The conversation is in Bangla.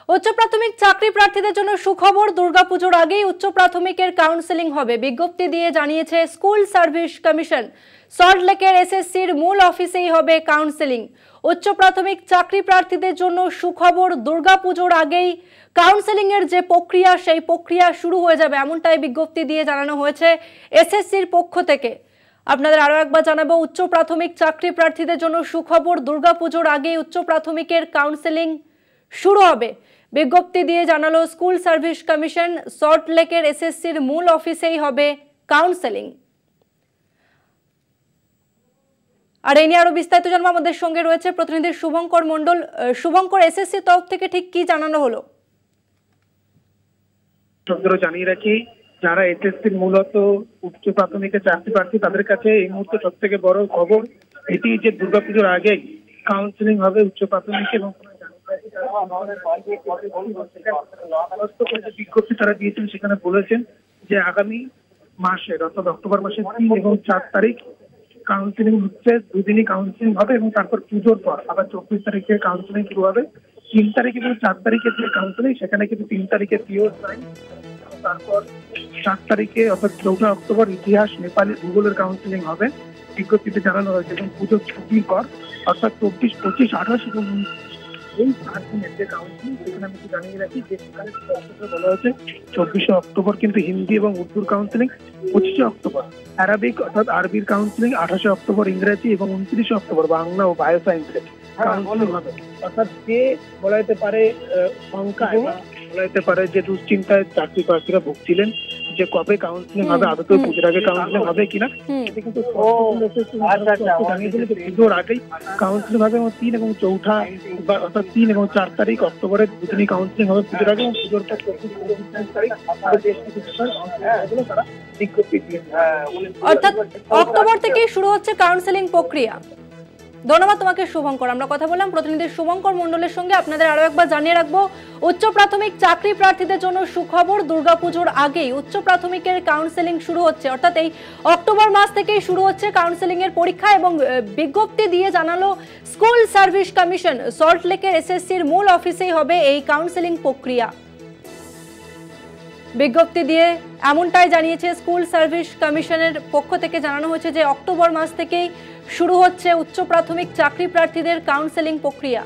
উচ্চ প্রাথমিক চাকরি প্রার্থীদের জন্য সুখবর। দুর্গাপুজোর আগেই উচ্চ প্রাথমিকের কাউন্সেলিং হবে, বিজ্ঞপ্তি দিয়ে জানিয়েছে স্কুল সার্ভিস কমিশন। সল্টলেকের এসএসসির মূল অফিসেই হবে কাউন্সেলিং। উচ্চ প্রাথমিক চাকরি প্রার্থীদের জন্য সুখবর, দুর্গাপুজোর আগেই কাউন্সেলিং এর যে প্রক্রিয়া সেই প্রক্রিয়া শুরু হয়ে যাবে, এমনটাই বিজ্ঞপ্তি দিয়ে জানানো হয়েছে এসএসসির পক্ষ থেকে। আপনাদের আরো একবার জানাবো, উচ্চ প্রাথমিক চাকরি প্রার্থীদের জন্য সুখবর, দুর্গাপুজোর আগেই উচ্চ প্রাথমিকের কাউন্সেলিং শুরু হবে। বিজ্ঞপ্তি দিয়ে জানালো স্কুল সার্ভিস কমিশন। সল্টলেকের এসএসসির মূল অফিসেই হবে কাউন্সেলিং। আর এই নিয়ে আরো বিস্তারিত জানবো, আমাদের সঙ্গে রয়েছে প্রতিনিধি শুভঙ্কর মণ্ডল। শুভঙ্কর, এসএসসি তরফ থেকে ঠিক কি জানানো হলো? জানিয়ে রাখি, যারা এসএসসির মূলত উচ্চ প্রাথমিকের চাকরি প্রার্থী তাদের কাছে এই মুহূর্তে সব থেকে বড় খবর এটি যে দুর্গাপুজোর আগে কাউন্সেলিং হবে উচ্চ প্রাথমিক এবং বিজ্ঞপ্তি তারা দিয়েছেন। সেখানে বলেছেন যে আগামী মাসের অর্থাৎ অক্টোবর মাসের 3 এবং 4 তারিখ কাউন্সিলিং হচ্ছে। দুদিনই কাউন্সিলিং হবে এবং তারপর পুজোর পর আবার 24 তারিখে কাউন্সিলিং শুরু হবে। 3 তারিখ এবং 4 তারিখের যে কাউন্সিলিং সেখানে কিন্তু 3 তারিখে পিওর সাইন, তারপর 4 তারিখে অর্থাৎ 4 অক্টোবর ইতিহাস, নেপালি, ভূগোলের কাউন্সিলিং হবে। বিজ্ঞপ্তিতে জানানো হয়েছে এবং পুজোর ছুটির পর অর্থাৎ 24, 25, 28 এবং এই 4 দিনের যে কাউন্সিলিং সেখানে আমি জানিয়ে রাখি যে বলা হয়েছে 24 অক্টোবর কিন্তু হিন্দি এবং উর্দুর কাউন্সিলিং, 25 অক্টোবর অ্যারাবিক অর্থাৎ আরবির কাউন্সিলিং, 28 অক্টোবর ইংরেজি এবং 29 অক্টোবর বাংলা ও বায়ো সায়েন্সের কাউন্সিলিং হবে। অর্থাৎ যে বলা যেতে পারে সংখ্যা বলা যেতে পারে যে দুশ্চিন্তায় চাকরি প্রার্থীরা ভুগছিলেন যে কবে কাউন্সিলিং হবে, আদতে পুজোর আগে কাউন্সিলিং হবে কিনা, এটা কিন্তু পুজোর আগেই কাউন্সিলিং হবে এবং 3 এবং 4 অর্থাৎ 3 এবং 4 তারিখ অক্টোবরের দুদিনই কাউন্সিলিং হবে পুজোর আগে এবং পুজোর পর 24 তারিখ তারা বিজ্ঞপ্তি দিয়েছে। অর্থাৎ অক্টোবর থেকেই শুরু হচ্ছে কাউন্সেলিং প্রক্রিয়া। ধন্যবাদ তোমাকে শুভঙ্কর। আমরা কথা বললাম প্রতিনিধি শুভঙ্কর মণ্ডলের সঙ্গে। আপনাদের আরো একবার জানিয়ে রাখবো, উচ্চ প্রাথমিক চাকরি প্রার্থীদের জন্য সুখবর, দুর্গাপুজোর আগেই উচ্চ প্রাথমিকের কাউন্সেলিং শুরু হচ্ছে। অর্থাৎ এই অক্টোবর মাস থেকেই শুরু হচ্ছে কাউন্সেলিং এর পরীক্ষা এবং বিজ্ঞপ্তি দিয়ে জানালো স্কুল সার্ভিস কমিশন। সল্টলেকের এসএসসির মূল অফিসেই হবে এই কাউন্সেলিং প্রক্রিয়া। বিজ্ঞপ্তি দিয়ে এমনটাই জানিয়েছে স্কুল সার্ভিস কমিশনের পক্ষ থেকে। জানানো হয়েছে যে অক্টোবর মাস থেকেই শুরু হচ্ছে উচ্চ প্রাথমিক চাকরি প্রার্থীদের কাউন্সেলিং প্রক্রিয়া।